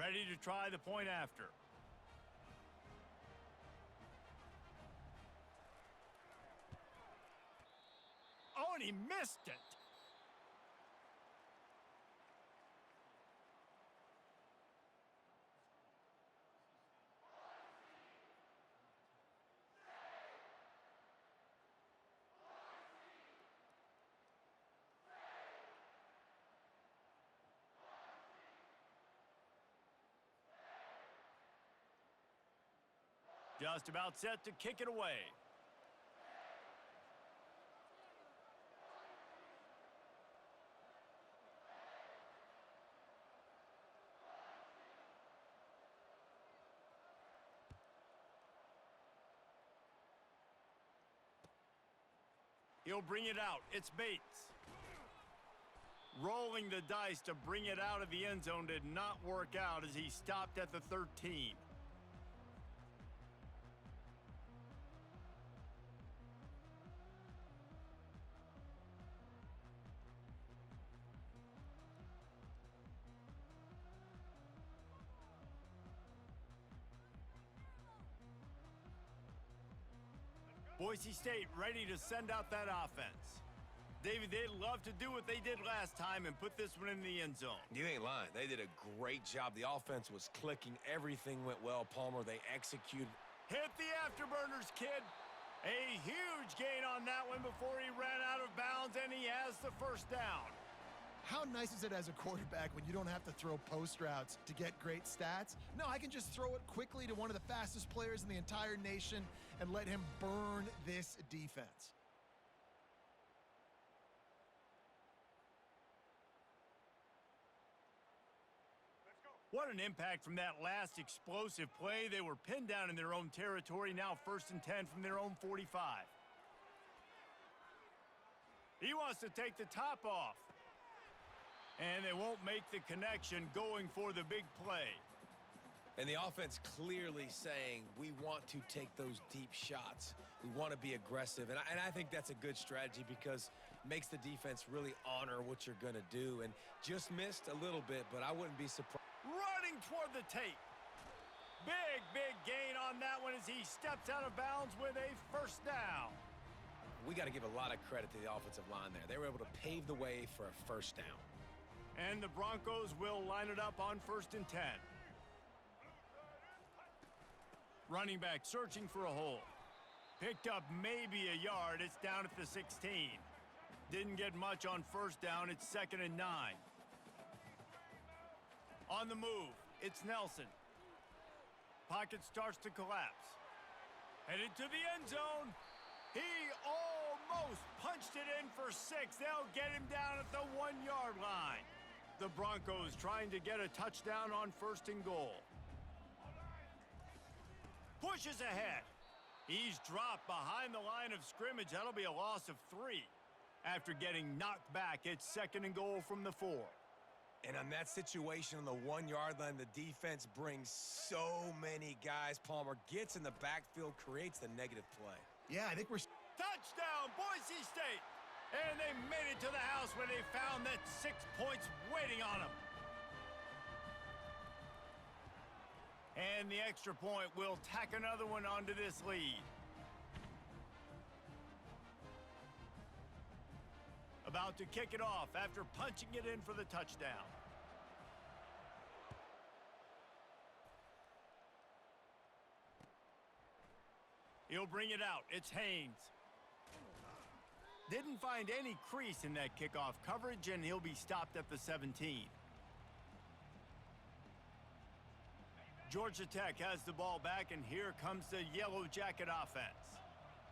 ready to try the point after. Oh, and he missed it. Just about set to kick it away. He'll bring it out. It's Bates. Rolling the dice to bring it out of the end zone did not work out as he stopped at the 13. Boise State ready to send out that offense. David, they'd love to do what they did last time and put this one in the end zone. You ain't lying. They did a great job. The offense was clicking. Everything went well, Palmer. They executed. Hit the afterburners, kid. A huge gain on that one before he ran out of bounds, and he has the first down. How nice is it as a quarterback when you don't have to throw post routes to get great stats? No, I can just throw it quickly to one of the fastest players in the entire nation and let him burn this defense. What an impact from that last explosive play. They were pinned down in their own territory, now 1st and 10 from their own 45. He wants to take the top off. And they won't make the connection going for the big play. And the offense clearly saying, we want to take those deep shots. We want to be aggressive. And I think that's a good strategy because it makes the defense really honor what you're going to do. And just missed a little bit, but I wouldn't be surprised. Running toward the tape. Big gain on that one as he steps out of bounds with a first down. We got to give a lot of credit to the offensive line there. They were able to pave the way for a first down. And the Broncos will line it up on 1st and 10. Running back searching for a hole. Picked up maybe a yard. It's down at the 16. Didn't get much on first down. It's 2nd and 9. On the move, it's Nelson. Pocket starts to collapse. Headed to the end zone. He almost punched it in for 6. They'll get him down at the 1-yard line. The Broncos trying to get a touchdown on 1st and goal. Pushes ahead. He's dropped behind the line of scrimmage. That'll be a loss of 3. After getting knocked back, it's 2nd and goal from the 4. And on that situation on the 1-yard line, the defense brings so many guys. Palmer gets in the backfield, creates the negative play. Yeah, I think we're... Touchdown, Boise State! And they made it to the house where they found that 6 points waiting on them. And the extra point will tack another one onto this lead. About to kick it off after punching it in for the touchdown. He'll bring it out. It's Haynes. Didn't find any crease in that kickoff coverage, and he'll be stopped at the 17. Georgia Tech has the ball back, and here comes the Yellow Jacket offense.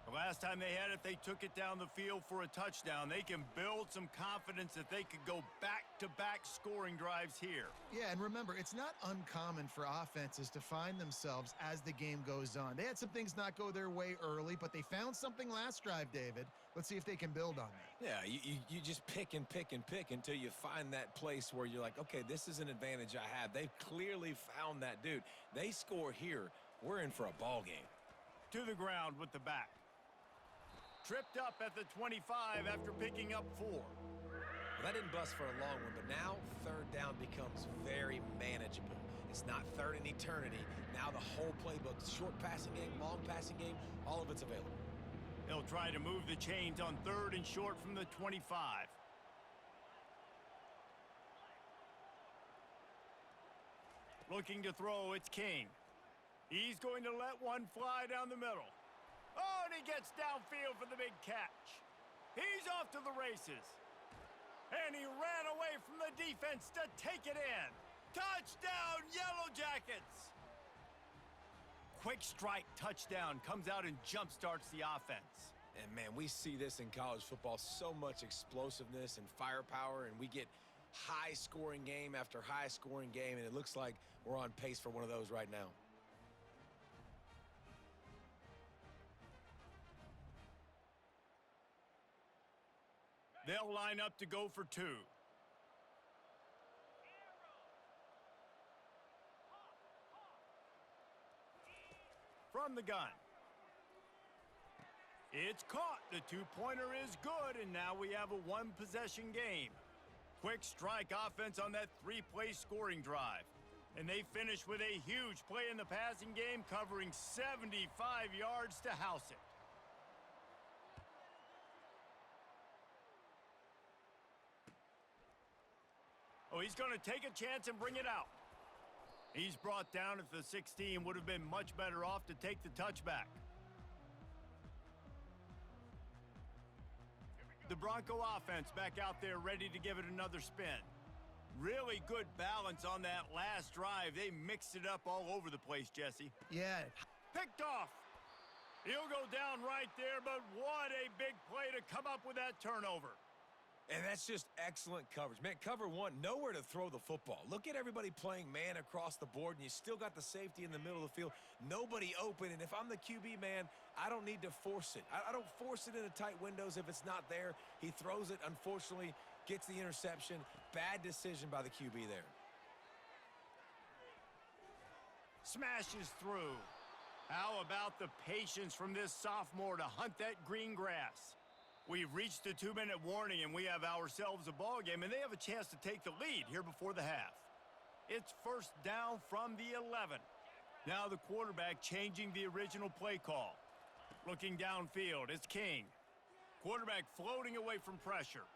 The last time they had it, they took it down the field for a touchdown. They can build some confidence that they could go back-to-back scoring drives here. Yeah, and remember, it's not uncommon for offenses to find themselves as the game goes on. They had some things not go their way early, but they found something last drive, David. Let's see if they can build on that. Yeah, you just pick and pick and pick until you find that place where you're like, okay, this is an advantage I have. They've clearly found that, dude. They score here, we're in for a ball game. To the ground with the back. Tripped up at the 25 after picking up 4. Well, that didn't bust for a long one, but now 3rd down becomes very manageable. It's not third and eternity. Now the whole playbook, short passing game, long passing game, all of it's available. They'll try to move the chains on third and short from the 25. Looking to throw, it's King. He's going to let one fly down the middle. Oh, and he gets downfield for the big catch. He's off to the races. And he ran away from the defense to take it in. Touchdown, Yellow Jackets! Quick strike touchdown comes out and jump-starts the offense. And, man, we see this in college football, so much explosiveness and firepower, and we get high-scoring game after high-scoring game, and it looks like we're on pace for one of those right now. They'll line up to go for two. From the gun. It's caught. The two-pointer is good, and now we have a one-possession game. Quick strike offense on that three-play scoring drive. And they finish with a huge play in the passing game, covering 75 yards to house it. Oh, he's going to take a chance and bring it out. He's brought down at the 16. Would have been much better off to take the touchback. The Bronco offense back out there ready to give it another spin. Really good balance on that last drive. They mixed it up all over the place, Jesse. Yeah. Picked off. He'll go down right there, but what a big play to come up with that turnover. And that's just excellent coverage. Man, cover one, nowhere to throw the football. Look at everybody playing man across the board, and you still got the safety in the middle of the field. Nobody open, and if I'm the QB, man, I don't need to force it. I don't force it into tight windows if it's not there. He throws it, unfortunately, gets the interception. Bad decision by the QB there. Smashes through. How about the patience from this sophomore to hunt that green grass? We've reached the 2-minute warning, and we have ourselves a ball game, and they have a chance to take the lead here before the half. It's first down from the 11. Now the quarterback changing the original play call. Looking downfield, it's King. Quarterback floating away from pressure.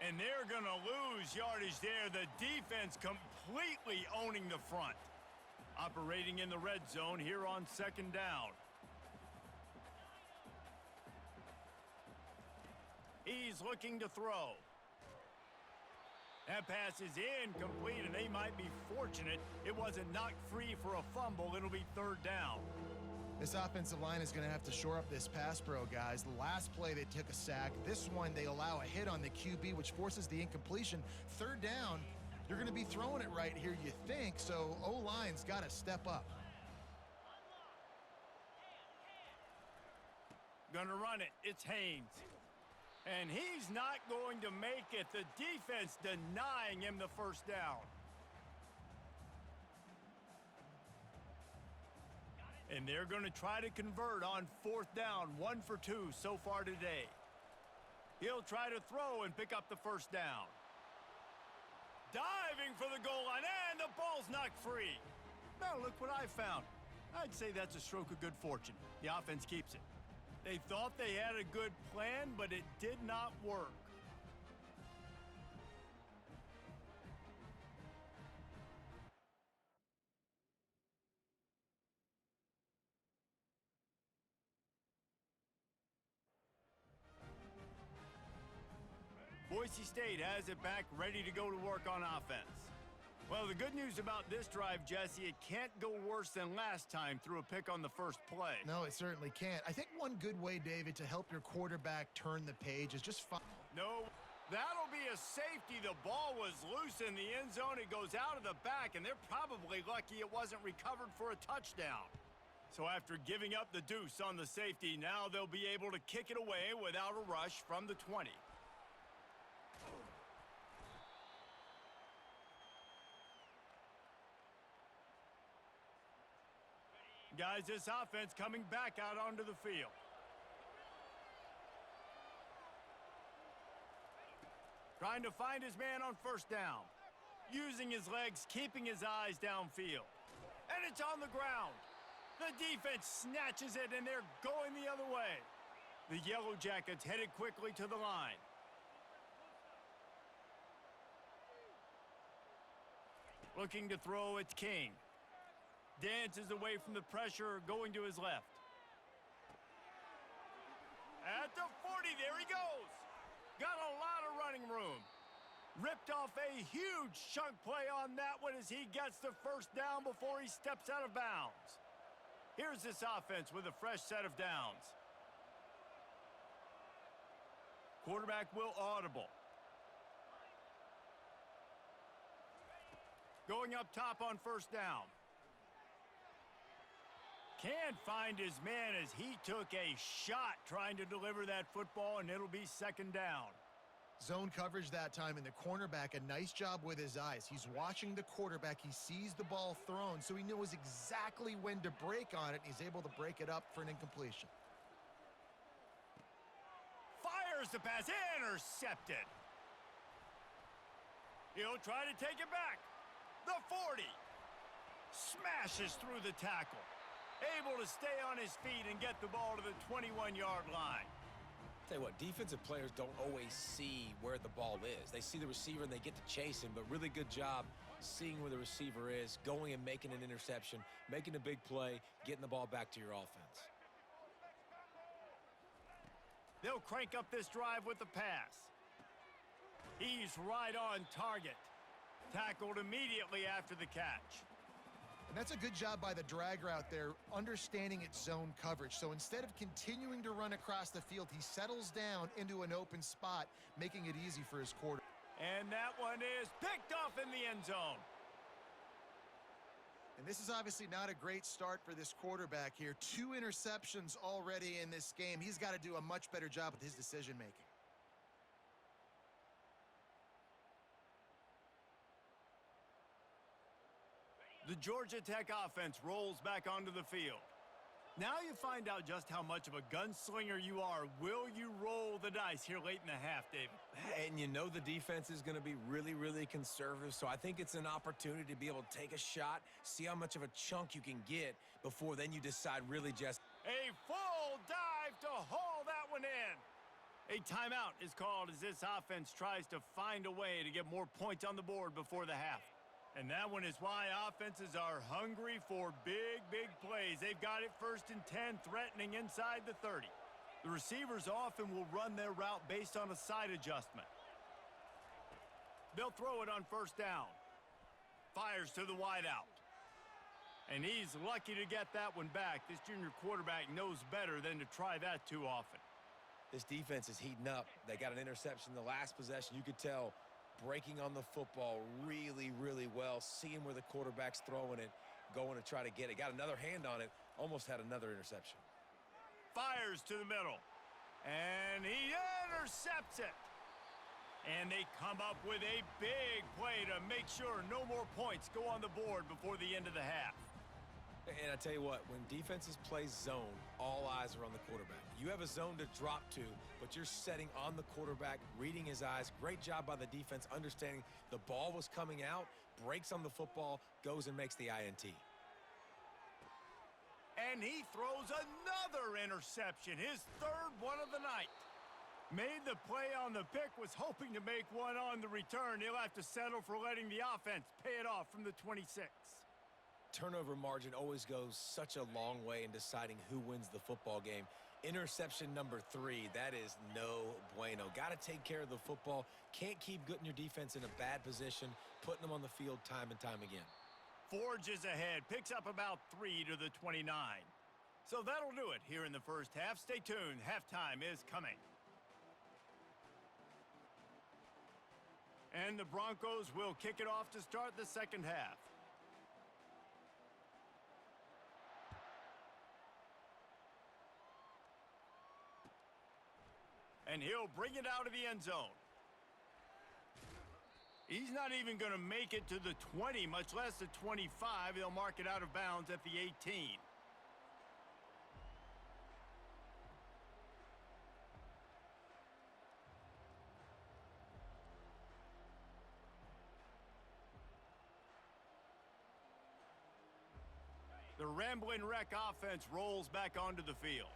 And they're going to lose yardage there. The defense completely owning the front. Operating in the red zone here on second down. He's looking to throw. That pass is incomplete, and they might be fortunate it wasn't knocked free for a fumble. It'll be third down. This offensive line is going to have to shore up this pass pro, guys. The last play they took a sack. This one they allow a hit on the QB, which forces the incompletion. Third down, you're going to be throwing it right here, you think, so O-line's got to step up. Gonna run it. It's Haynes. And he's not going to make it. The defense denying him the first down. And they're going to try to convert on fourth down. 1 for 2 so far today. He'll try to throw and pick up the first down. Diving for the goal line, and the ball's knocked free. Now look what I found. I'd say that's a stroke of good fortune. The offense keeps it. They thought they had a good plan, but it did not work. Boise State has it back, ready to go to work on offense. Well, the good news about this drive, Jesse, it can't go worse than last time through a pick on the first play. No, it certainly can't. I think one good way, David, to help your quarterback turn the page is just No, that'll be a safety. The ball was loose in the end zone. It goes out of the back, and they're probably lucky it wasn't recovered for a touchdown. So after giving up the deuce on the safety, now they'll be able to kick it away without a rush from the 20. Guys, this offense coming back out onto the field. Trying to find his man on first down. using his legs, keeping his eyes downfield. And it's on the ground. The defense snatches it, and they're going the other way. The Yellow Jackets headed quickly to the line. Looking to throw, it's King. Dances away from the pressure, going to his left. At the 40, there he goes. Got a lot of running room. Ripped off a huge chunk play on that one as he gets the first down before he steps out of bounds. Here's this offense with a fresh set of downs. Quarterback will audible. Going up top on first down. Can't find his man as he took a shot trying to deliver that football, and it'll be second down. Zone coverage that time, and the cornerback, a nice job with his eyes. He's watching the quarterback. He sees the ball thrown, so he knows exactly when to break on it. He's able to break it up for an incompletion. Fires the pass, intercepted. He'll try to take it back. The 40. Smashes through the tackle. Able to stay on his feet and get the ball to the 21-yard line. Tell you what, defensive players don't always see where the ball is. They see the receiver and they get to chase him, but really good job seeing where the receiver is, going and making an interception, making a big play, getting the ball back to your offense. They'll crank up this drive with the pass. He's right on target. Tackled immediately after the catch. And that's a good job by the drag route there, understanding its zone coverage. So instead of continuing to run across the field, he settles down into an open spot, making it easy for his quarterback. And that one is picked off in the end zone. And this is obviously not a great start for this quarterback here. 2 interceptions already in this game. He's got to do a much better job with his decision-making. The Georgia Tech offense rolls back onto the field. Now you find out just how much of a gunslinger you are. Will you roll the dice here late in the half, David? And you know the defense is going to be really, really conservative, so I think it's an opportunity to be able to take a shot, see how much of a chunk you can get before then you decide really just... A full dive to haul that one in. A timeout is called as this offense tries to find a way to get more points on the board before the half. And that one is why offenses are hungry for big, big plays. They've got it 1st and 10, threatening inside the 30. The receivers often will run their route based on a side adjustment. They'll throw it on first down. Fires to the wideout. And he's lucky to get that one back. This junior quarterback knows better than to try that too often. This defense is heating up. They got an interception in the last possession. You could tell breaking on the football really, really well, seeing where the quarterback's throwing it, going to try to get it. Got another hand on it, almost had another interception. Fires to the middle, and he intercepts it. And they come up with a big play to make sure no more points go on the board before the end of the half. And I tell you what, when defenses play zone, all eyes are on the quarterback. You have a zone to drop to, but you're setting on the quarterback, reading his eyes. Great job by the defense, understanding the ball was coming out, breaks on the football, goes and makes the INT. And he throws another interception, his 3rd one of the night. Made the play on the pick, was hoping to make one on the return. He'll have to settle for letting the offense pay it off from the 26. Turnover margin always goes such a long way in deciding who wins the football game. Interception number 3, that is no bueno. Got to take care of the football. Can't keep putting your defense in a bad position, putting them on the field time and time again. Forges ahead, picks up about 3 to the 29. So that'll do it here in the first half. Stay tuned, halftime is coming. And the Broncos will kick it off to start the second half. And he'll bring it out of the end zone. He's not even going to make it to the 20, much less the 25. They'll mark it out of bounds at the 18. The Rambling Wreck offense rolls back onto the field.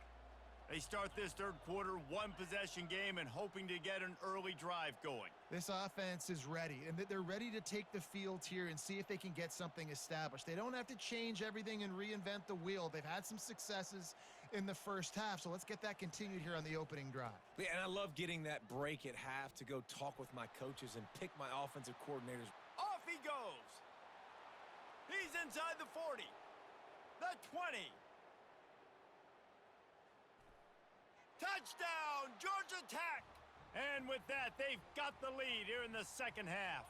They start this third quarter one-possession game and hoping to get an early drive going. This offense is ready, and they're ready to take the field here and see if they can get something established. They don't have to change everything and reinvent the wheel. They've had some successes in the first half, so let's get that continued here on the opening drive. Yeah, and I love getting that break at half to go talk with my coaches and pick my offensive coordinators. Off he goes. He's inside the 40, the 20. Touchdown, Georgia Tech! And with that, they've got the lead here in the second half.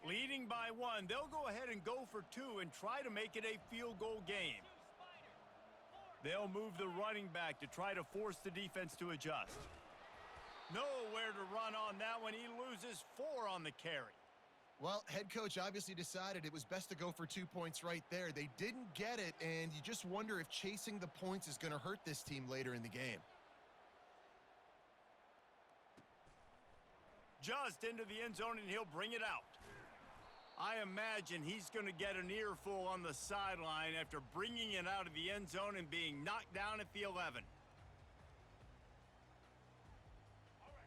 Leading by one, they'll go ahead and go for two and try to make it a field goal game. They'll move the running back to try to force the defense to adjust. Nowhere to run on that one. He loses 4 on the carry. Well, head coach obviously decided it was best to go for 2 points right there. They didn't get it, and you just wonder if chasing the points is going to hurt this team later in the game. Just into the end zone, and he'll bring it out. I imagine he's going to get an earful on the sideline after bringing it out of the end zone and being knocked down at the 11.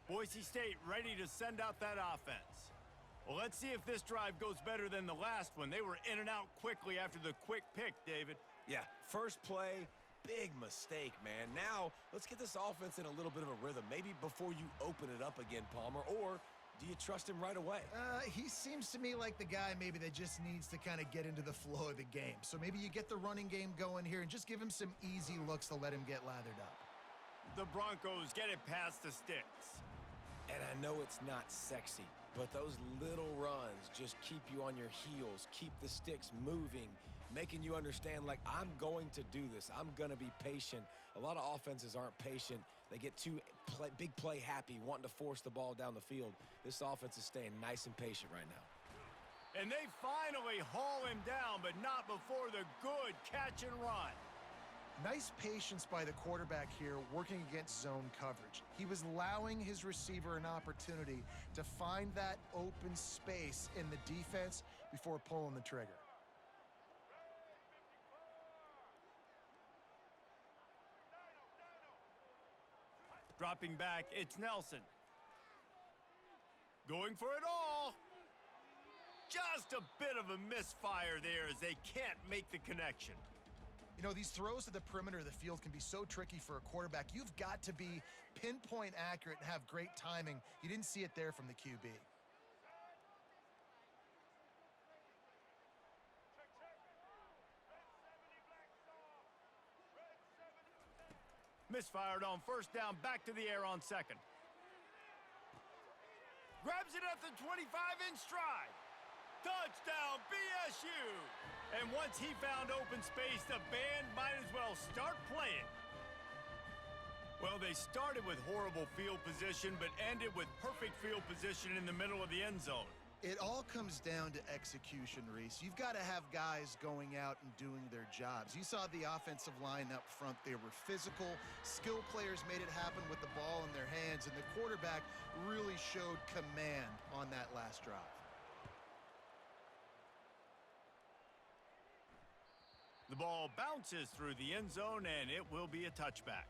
Boise State ready to send out that offense. Well, let's see if this drive goes better than the last one. They were in and out quickly after the quick pick, David. Yeah, first play, big mistake, man. Now, let's get this offense in a little bit of a rhythm. Maybe before you open it up again, Palmer, or do you trust him right away? He seems to me like the guy maybe that just needs to kind of get into the flow of the game. So maybe you get the running game going here and just give him some easy looks to let him get lathered up. The Broncos get it past the sticks. And I know it's not sexy, but those little runs just keep you on your heels, keep the sticks moving, making you understand, like, I'm going to do this. I'm going to be patient. A lot of offenses aren't patient. They get too big play happy, wanting to force the ball down the field. This offense is staying nice and patient right now. And they finally haul him down, but not before the good catch and run. Nice patience by the quarterback here working against zone coverage. He was allowing his receiver an opportunity to find that open space in the defense before pulling the trigger. Dropping back, it's Nelson. Going for it all. Just a bit of a misfire there as they can't make the connection. You know, these throws to the perimeter of the field can be so tricky for a quarterback. You've got to be pinpoint accurate and have great timing. You didn't see it there from the QB. Misfired on first down, back to the air on second. Grabs it at the 25 in stride. Touchdown, BSU! And once he found open space, the band might as well start playing. Well, they started with horrible field position, but ended with perfect field position in the middle of the end zone. It all comes down to execution, Reese. You've got to have guys going out and doing their jobs. You saw the offensive line up front. They were physical. Skill players made it happen with the ball in their hands, and the quarterback really showed command on that last drive. The ball bounces through the end zone, and it will be a touchback.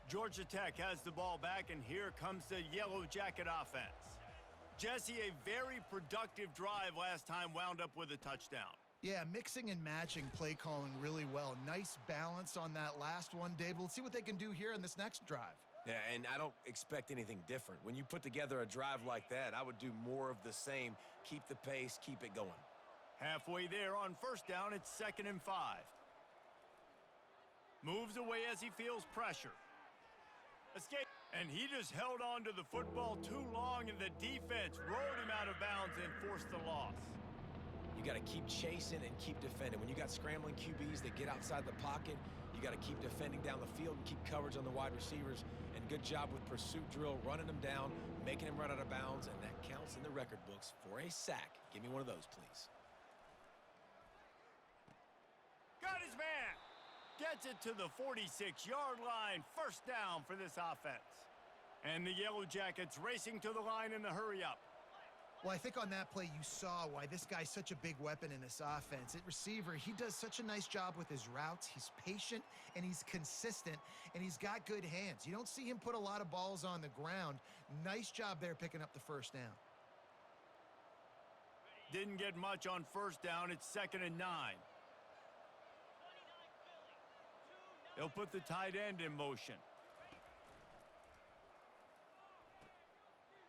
Georgia Tech has the ball back, and here comes the Yellow Jacket offense. Jesse, a very productive drive last time, wound up with a touchdown. Yeah, mixing and matching play calling really well. Nice balance on that last one, Dave. Let's see what they can do here in this next drive. Yeah, and I don't expect anything different. When you put together a drive like that, I would do more of the same. Keep the pace, keep it going. Halfway there on first down, it's 2nd and 5. Moves away as he feels pressure. Escape, and he just held on to the football too long, and the defense rode him out of bounds and forced the loss. You got to keep chasing and keep defending. When you got scrambling QBs that get outside the pocket, you got to keep defending down the field and keep coverage on the wide receivers and Good job with pursuit drill, running him down, making him run out of bounds, and that counts in the record books for a sack. Give me one of those, please. Got his man. Gets it to the 46-yard line. First down for this offense. And the Yellow Jackets racing to the line in the hurry-up. Well, I think on that play you saw why this guy's such a big weapon in this offense. At receiver, he does such a nice job with his routes. He's patient, and he's consistent, and he's got good hands. You don't see him put a lot of balls on the ground. Nice job there picking up the first down. Didn't get much on first down. It's 2nd and 9. They'll put the tight end in motion.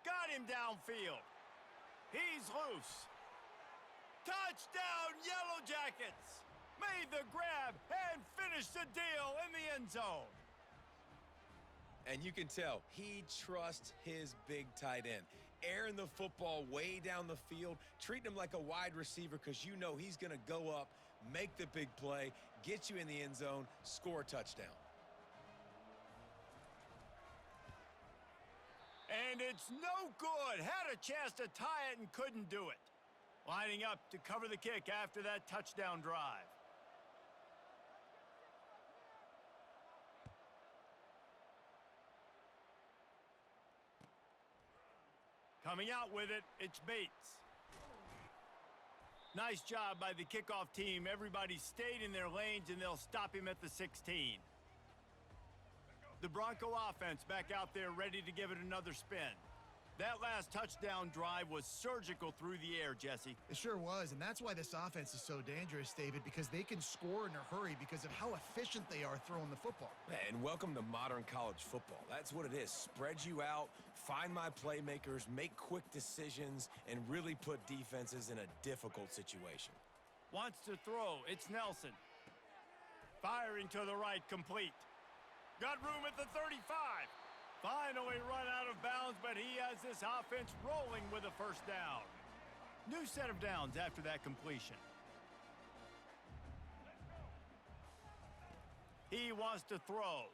Got him downfield. He's loose. Touchdown, Yellow Jackets! Made the grab and finished the deal in the end zone. And you can tell he trusts his big tight end. Airing the football way down the field, treating him like a wide receiver because you know he's going to go up, make the big play, get you in the end zone, score a touchdown. And it's no good. Had a chance to tie it and couldn't do it. Lining up to cover the kick after that touchdown drive. Coming out with it, it's Bates. Nice job by the kickoff team. Everybody stayed in their lanes, and they'll stop him at the 16. The Bronco offense back out there ready to give it another spin. That last touchdown drive was surgical through the air, Jesse. It sure was, and that's why this offense is so dangerous, David, because they can score in a hurry because of how efficient they are throwing the football. And welcome to modern college football. That's what it is. Spread you out, find my playmakers, make quick decisions, and really put defenses in a difficult situation. Wants to throw. It's Nelson. Firing to the right, complete. Got room at the 35. Finally run out of bounds, but he has this offense rolling with a first down. New set of downs after that completion. He wants to throw.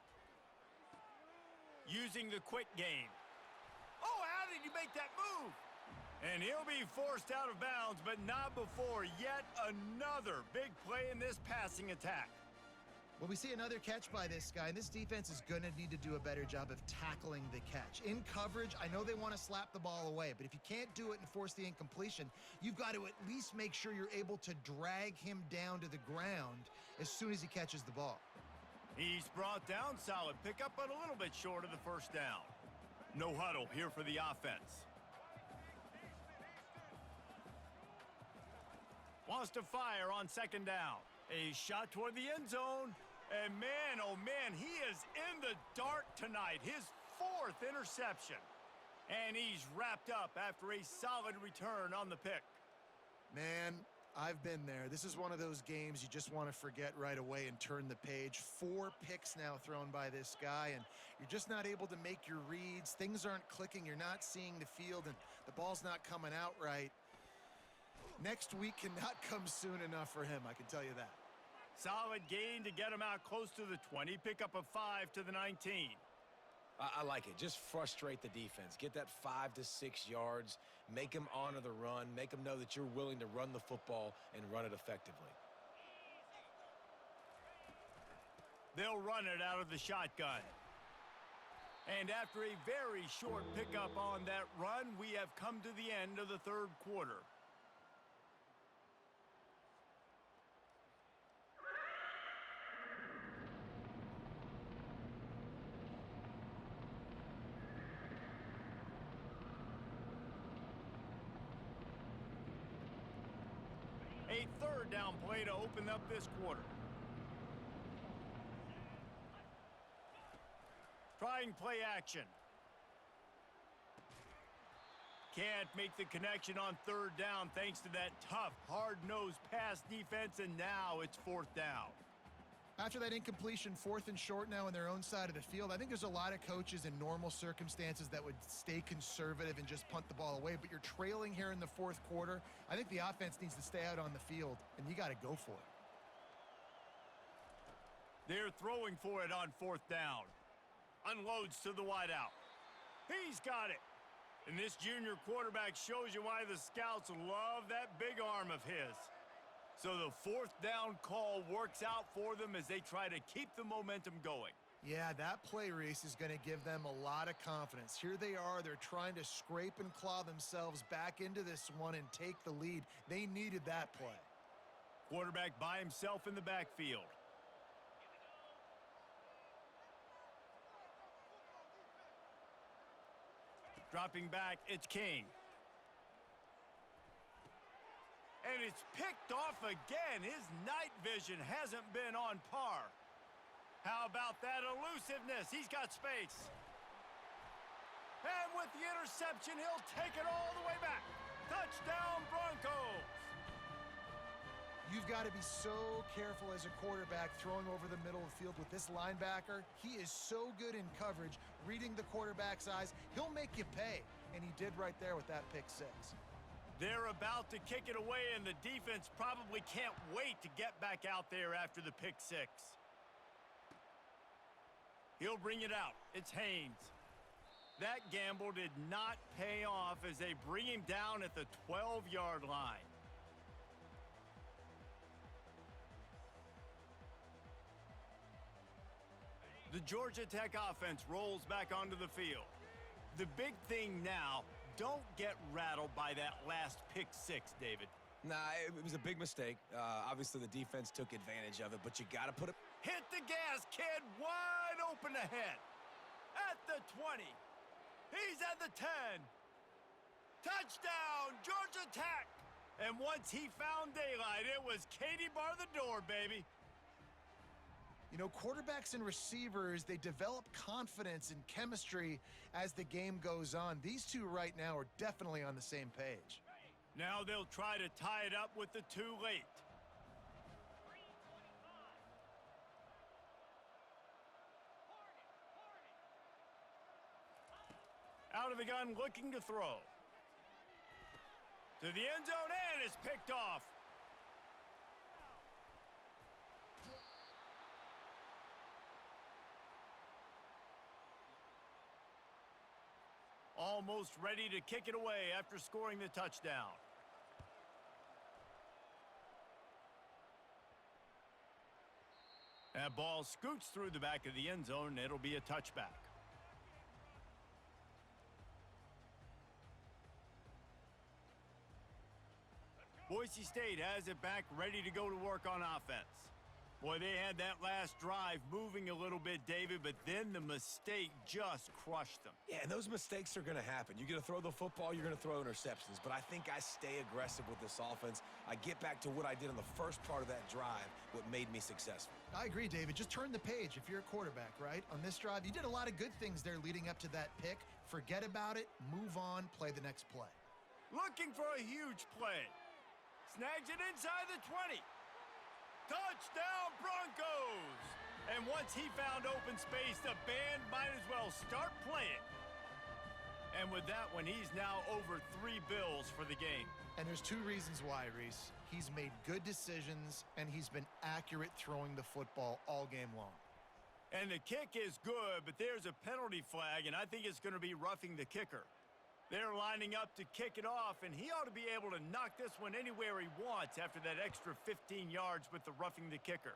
Using the quick game. Oh, how did he make that move? And he'll be forced out of bounds, but not before yet another big play in this passing attack. Well, we see another catch by this guy, and this defense is going to need to do a better job of tackling the catch. In coverage, I know they want to slap the ball away, but if you can't do it and force the incompletion, you've got to at least make sure you're able to drag him down to the ground as soon as he catches the ball. He's brought down solid. Pick up but a little bit short of the first down. No huddle here for the offense. Wants to fire on 2nd down. A shot toward the end zone. And man, oh man, he is in the dark tonight. His 4th interception. And he's wrapped up after a solid return on the pick. Man, I've been there. This is one of those games you just want to forget right away and turn the page. 4 picks now thrown by this guy, and you're just not able to make your reads. Things aren't clicking. You're not seeing the field, and the ball's not coming out right. Next week cannot come soon enough for him, I can tell you that. Solid gain to get him out close to the 20. Pick up a 5 to the 19. I like it. Just frustrate the defense. Get that 5 to 6 yards. Make them honor the run. Make them know that you're willing to run the football and run it effectively. They'll run it out of the shotgun. And after a very short pickup on that run, we have come to the end of the 3rd quarter. A 3rd down play to open up this quarter. Trying play action. Can't make the connection on 3rd down thanks to that tough, hard-nosed pass defense, and now it's 4th down. After that incompletion, 4th and short now on their own side of the field, I think there's a lot of coaches in normal circumstances that would stay conservative and just punt the ball away, but you're trailing here in the 4th quarter. I think the offense needs to stay out on the field, and you got to go for it. They're throwing for it on 4th down. Unloads to the wideout. He's got it. And this junior quarterback shows you why the scouts love that big arm of his. So the fourth down call works out for them as they try to keep the momentum going. Yeah, that play, Reese, is going to give them a lot of confidence. Here they are. They're trying to scrape and claw themselves back into this one and take the lead. They needed that play. Quarterback by himself in the backfield. Dropping back, it's King. And it's picked off again. His night vision hasn't been on par. How about that elusiveness? He's got space. And with the interception, he'll take it all the way back. Touchdown, Broncos. You've got to be so careful as a quarterback throwing over the middle of the field with this linebacker. He is so good in coverage, reading the quarterback's eyes. He'll make you pay, and he did right there with that pick six. They're about to kick it away, and the defense probably can't wait to get back out there after the pick six. He'll bring it out. It's Haynes. That gamble did not pay off as they bring him down at the 12-yard line. The Georgia Tech offense rolls back onto the field. The big thing now, don't get rattled by that last pick six, David. Nah, it was a big mistake. Obviously, the defense took advantage of it, but you got to put it. Hit the gas, kid. Wide open ahead. At the 20. He's at the 10. Touchdown, Georgia Tech. And once he found daylight, it was Katie bar the door, baby. You know, quarterbacks and receivers, they develop confidence and chemistry as the game goes on. These two right now are definitely on the same page. Now they'll try to tie it up with the too late. Out of the gun, looking to throw. To the end zone, and it's picked off. Almost ready to kick it away after scoring the touchdown. That ball scoots through the back of the end zone. It'll be a touchback. Boise State has it back, ready to go to work on offense. Boy, they had that last drive moving a little bit, David, but then the mistake just crushed them. Yeah, and those mistakes are going to happen. You're going to throw the football, you're going to throw interceptions, but I think I stay aggressive with this offense. I get back to what I did on the first part of that drive, what made me successful. I agree, David. Just turn the page if you're a quarterback, right? On this drive, you did a lot of good things there leading up to that pick. Forget about it, move on, play the next play. Looking for a huge play. Snags it inside the 20. Touchdown, Broncos! And once he found open space, the band might as well start playing. And with that one, he's now over 3 bills for the game. And there's 2 reasons why, Reese. He's made good decisions, and he's been accurate throwing the football all game long. And the kick is good, but there's a penalty flag, and I think it's going to be roughing the kicker. They're lining up to kick it off, and he ought to be able to knock this one anywhere he wants after that extra 15 yards with the roughing the kicker.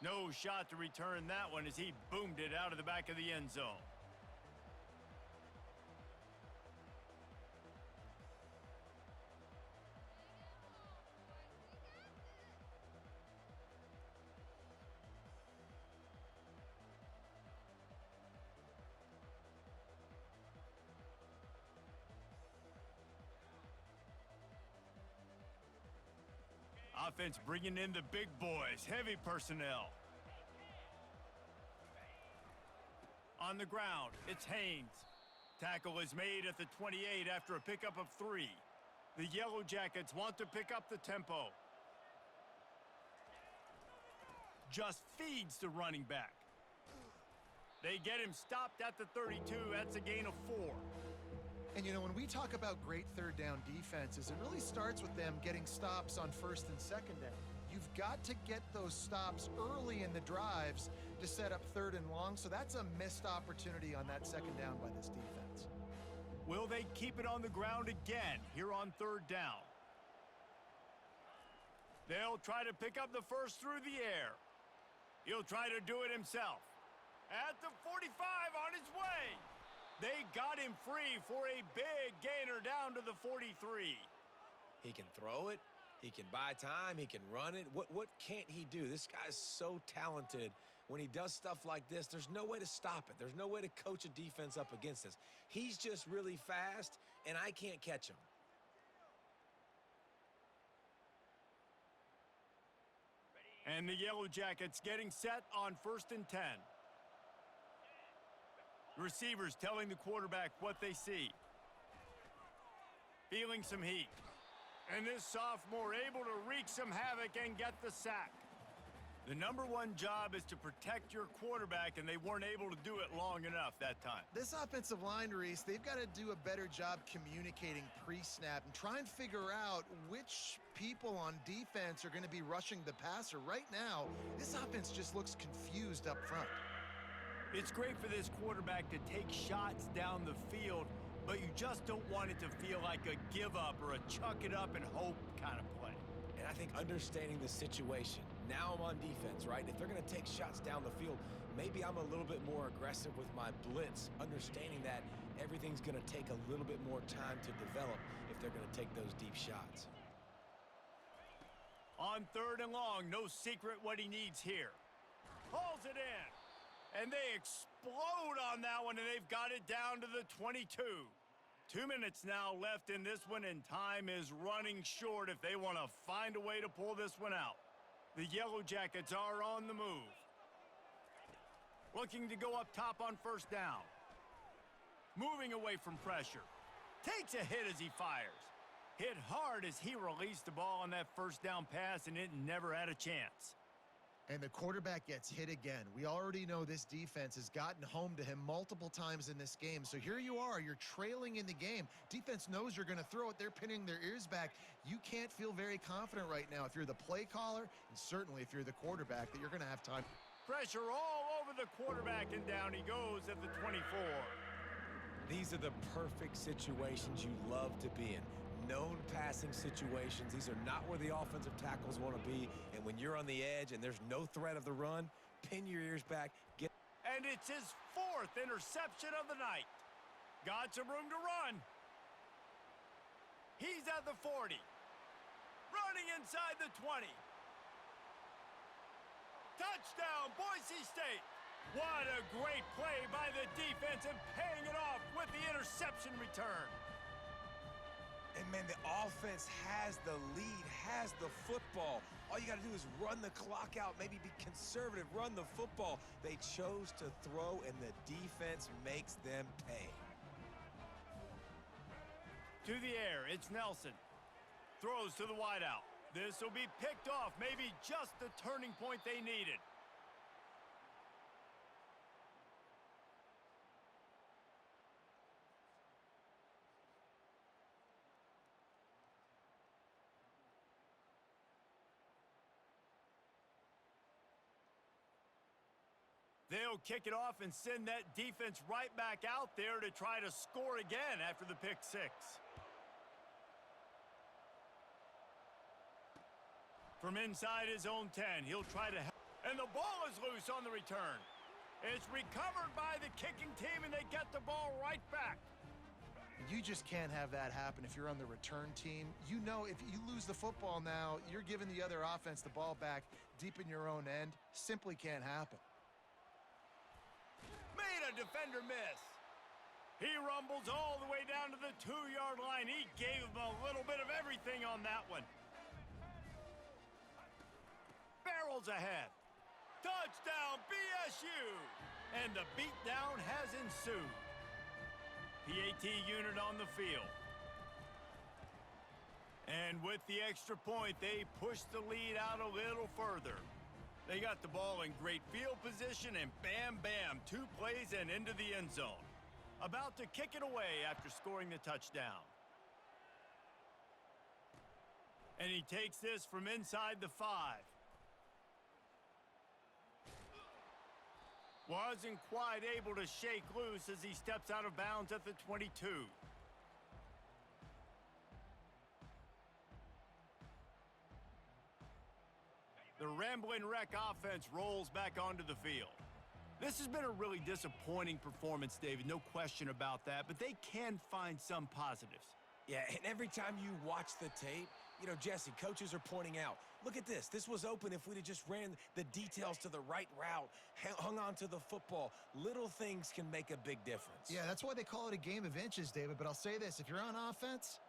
No shot to return that one as he boomed it out of the back of the end zone. Offense bringing in the big boys, heavy personnel. On the ground, it's Haynes. Tackle is made at the 28 after a pickup of 3. The Yellow Jackets want to pick up the tempo. Just feeds the running back. They get him stopped at the 32. That's a gain of 4. And, you know, when we talk about great third down defenses, it really starts with them getting stops on first and second down. You've got to get those stops early in the drives to set up 3rd and long, so that's a missed opportunity on that 2nd down by this defense. Will they keep it on the ground again here on 3rd down? They'll try to pick up the first through the air. He'll try to do it himself. At the 45 on his way. They got him free for a big gainer down to the 43. He can throw it. He can buy time. He can run it. What can't he do? This guy's so talented. When he does stuff like this, there's no way to stop it. There's no way to coach a defense up against this. He's just really fast, and I can't catch him. And the Yellow Jackets getting set on 1st and 10. Receivers telling the quarterback what they see. Feeling some heat. And this sophomore able to wreak some havoc and get the sack. The number one job is to protect your quarterback, and they weren't able to do it long enough that time. This offensive line, Reese, they've got to do a better job communicating pre-snap and try and figure out which people on defense are going to be rushing the passer. Right now, this offense just looks confused up front. It's great for this quarterback to take shots down the field, but you just don't want it to feel like a give up or a chuck it up and hope kind of play. And I think understanding the situation, now I'm on defense, right? If they're going to take shots down the field, maybe I'm a little bit more aggressive with my blitz, understanding that everything's going to take a little bit more time to develop if they're going to take those deep shots. On 3rd and long, no secret what he needs here. Hauls it in. And they explode on that one, and they've got it down to the 22. 2 minutes now left in this one, and time is running short if they want to find a way to pull this one out. The Yellow Jackets are on the move. Looking to go up top on 1st down. Moving away from pressure. Takes a hit as he fires. Hit hard as he released the ball on that 1st down pass, and it never had a chance. And the quarterback gets hit again. We already know this defense has gotten home to him multiple times in this game. So here you are, you're trailing in the game. Defense knows you're going to throw it. They're pinning their ears back. You can't feel very confident right now if you're the play caller, and certainly if you're the quarterback, that you're going to have time. Pressure all over the quarterback, and down he goes at the 24. These are the perfect situations you love to be in. Known passing situations. These are not where the offensive tackles want to be. And when you're on the edge and there's no threat of the run, pin your ears back. And it's his 4th interception of the night. Got some room to run. He's at the 40. Running inside the 20. Touchdown, Boise State. What a great play by the defense, and paying it off with the interception return. And, man, the offense has the lead, has the football. All you got to do is run the clock out, maybe be conservative, run the football. They chose to throw, and the defense makes them pay. To the air, it's Nelson. Throws to the wideout. This will be picked off, maybe just the turning point they needed. They'll kick it off and send that defense right back out there to try to score again after the pick 6. From inside his own 10, he'll try to help. And the ball is loose on the return. It's recovered by the kicking team, and they get the ball right back. You just can't have that happen if you're on the return team. You know if you lose the football now, you're giving the other offense the ball back deep in your own end. Simply can't happen. Made a defender miss. He rumbles all the way down to the 2-yard line. He gave him a little bit of everything on that one. Barrels ahead. Touchdown, BSU! And the beatdown has ensued. PAT unit on the field. And with the extra point, they push the lead out a little further. They got the ball in great field position, and bam, bam, 2 plays and into the end zone. About to kick it away after scoring the touchdown. And he takes this from inside the 5. Wasn't quite able to shake loose as he steps out of bounds at the 22. The Ramblin' Wreck offense rolls back onto the field. This has been a really disappointing performance, David, no question about that, but they can find some positives. Yeah, and every time you watch the tape, you know, Jesse, coaches are pointing out, look at this. This was open if we'd have just ran the details to the right route, hung on to the football. Little things can make a big difference. Yeah, that's why they call it a game of inches, David. But I'll say this, if you're on offense,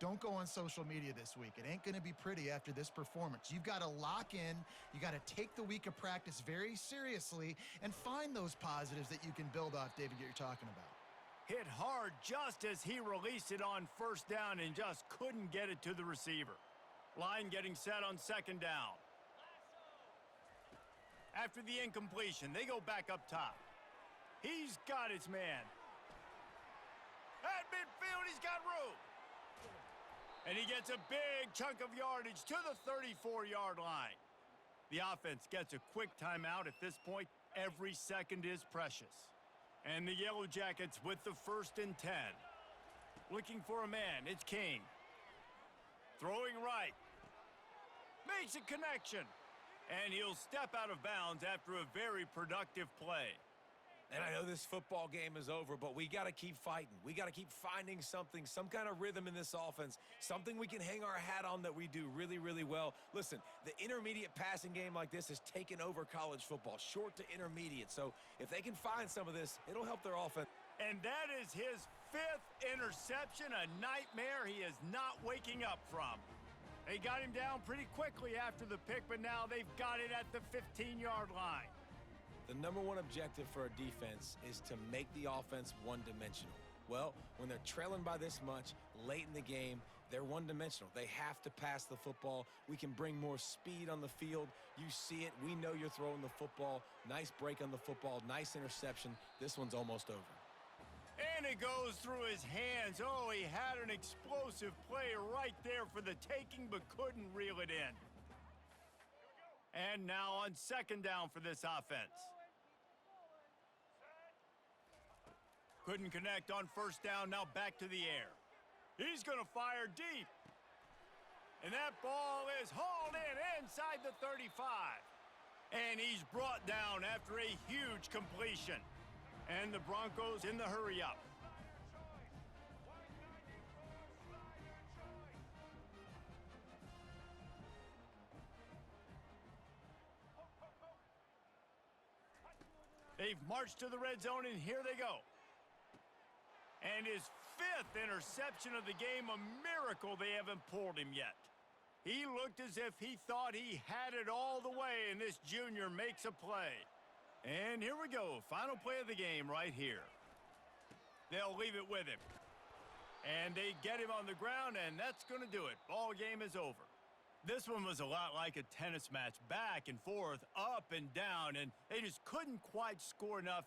don't go on social media this week. It ain't going to be pretty after this performance. You've got to lock in. You got to take the week of practice very seriously and find those positives that you can build off, David, that you're talking about. Hit hard just as he released it on first down and just couldn't get it to the receiver. Line getting set on second down. After the incompletion, they go back up top. He's got his man. At midfield, he's got room. And he gets a big chunk of yardage to the 34-yard line. The offense gets a quick timeout at this point. Every second is precious. And the Yellow Jackets with the 1st and 10. Looking for a man, it's King. Throwing right. Makes a connection. And he'll step out of bounds after a very productive play. And I know this football game is over, but we got to keep fighting. We got to keep finding something, some kind of rhythm in this offense, something we can hang our hat on that we do really, really well. Listen, the intermediate passing game like this has taken over college football, short to intermediate. So if they can find some of this, it'll help their offense. And that is his 5th interception, a nightmare he is not waking up from. They got him down pretty quickly after the pick, but now they've got it at the 15-yard line. The number one objective for a defense is to make the offense one-dimensional. Well, when they're trailing by this much, late in the game, they're one-dimensional. They have to pass the football. We can bring more speed on the field. You see it. We know you're throwing the football. Nice break on the football. Nice interception. This one's almost over. And it goes through his hands. Oh, he had an explosive play right there for the taking, but couldn't reel it in. And now on second down for this offense. Couldn't connect on first down, now back to the air. He's going to fire deep. And that ball is hauled in inside the 35. And he's brought down after a huge completion. And the Broncos in the hurry-up. They've marched to the red zone, and here they go. And his 5th interception of the game, a miracle they haven't pulled him yet. He looked as if he thought he had it all the way, and this junior makes a play. And here we go, final play of the game right here. They'll leave it with him. And they get him on the ground, and that's going to do it. Ball game is over. This one was a lot like a tennis match, back and forth, up and down, and they just couldn't quite score enough.